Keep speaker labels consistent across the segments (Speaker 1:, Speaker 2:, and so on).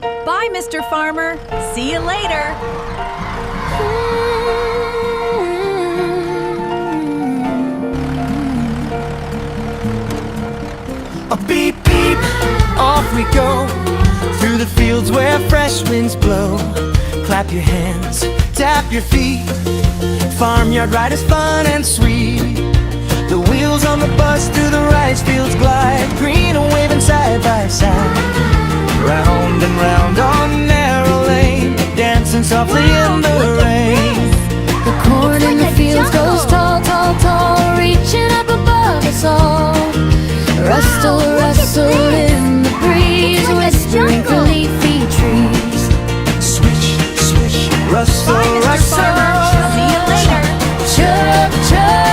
Speaker 1: Bye, Mr. Farmer. See you later.
Speaker 2: A beep, beep, off we go, through the fields where fresh winds blow. Clap your hands, tap your feet, farmyard ride is fun and sweet. The wheels on the bus through the rice fields glide, green and waving side by side. Round and round on narrow lane, dancing softly in the rain.
Speaker 3: The corn in the fields goes tall, tall, tall, reaching up above us all. Rustle, rustle in the breeze, whispering through leafy trees.
Speaker 2: Swish, swish, rustle, rustle.
Speaker 1: See you later.
Speaker 3: Chug, chug.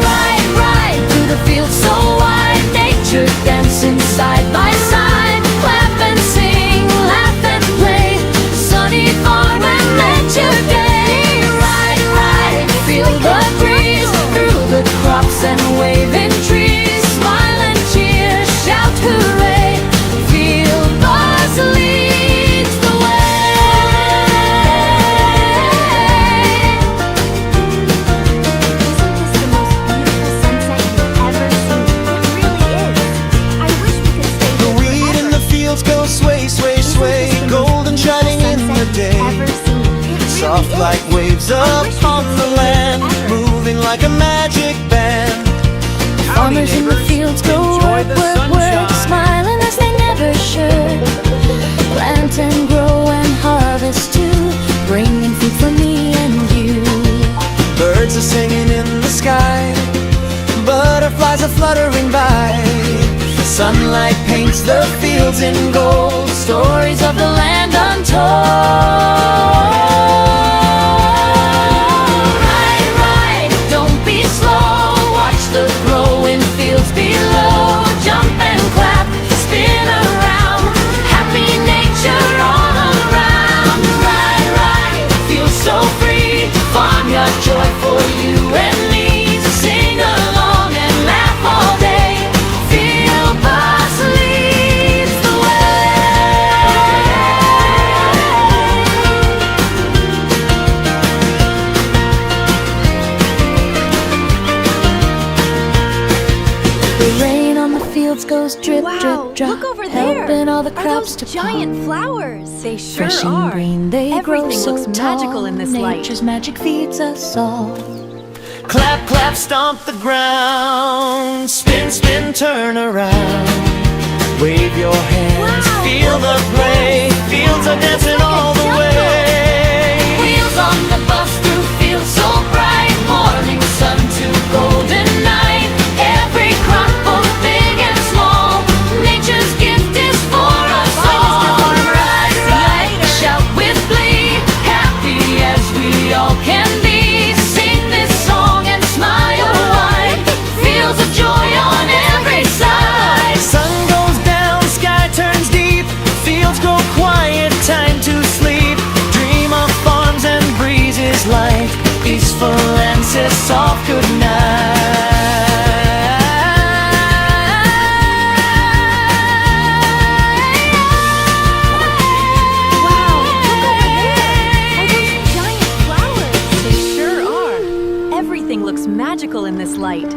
Speaker 3: Ride, ride through the fields so wide, nature dancing side by side. Clap and sing, laugh and play, sunny farm and nature day. Ride, ride, feel the breeze through the crops and waving trees. Smile and cheer, shout hooray, feel buzz leads the
Speaker 2: The weed in the fields go sway, sway, sway, golden shining in the day. Soft like waves upon the land, moving like a magic band.
Speaker 3: Farmers in the fields go work, work, work, smiling as they never should. Plant and grow and harvest too, bringing food for me and you.
Speaker 2: Birds are singing in the sky, butterflies are fluttering by. Sunlight paints the fields in gold, stories of the land untold. Ride, ride, don't be slow, watch the growing fields below. Jump and clap, spin around, happy nature all around. Ride, ride, feel so free, farmyard joy for you and me. Sing along and laugh all day, feel buzz leads the way. The rain on the fields goes drip,
Speaker 1: Wow,
Speaker 3: drip, drop,
Speaker 1: look over there.
Speaker 3: helping all the
Speaker 1: Are
Speaker 3: crops
Speaker 1: those
Speaker 3: to
Speaker 1: giant
Speaker 3: pop.
Speaker 1: flowers? They sure
Speaker 3: Fresh
Speaker 1: are.
Speaker 3: and green, they grow
Speaker 1: Everything
Speaker 3: so
Speaker 1: looks magical
Speaker 3: tall.
Speaker 1: in this light.
Speaker 3: Nature's magic feeds us all.
Speaker 2: Clap, clap, stomp the ground, spin, spin, turn around. Wave your hands,
Speaker 1: Wow,
Speaker 2: feel the play, fields are dancing all the way.
Speaker 3: Wheels on the bus through fields so bright, morning sun to golden night. Every crop, both big and small, nature's gift is for us all. Ride, ride, shout with glee, happy as we all can be. Sing this song and smile wide, fields of joy on every side.
Speaker 2: Sun goes down, sky turns deep, fields go quiet, time to sleep. Dream of farms and breezes light, peaceful and says soft good
Speaker 1: Wow, look over there. Are those giant flowers? They sure are. Everything looks magical in this light.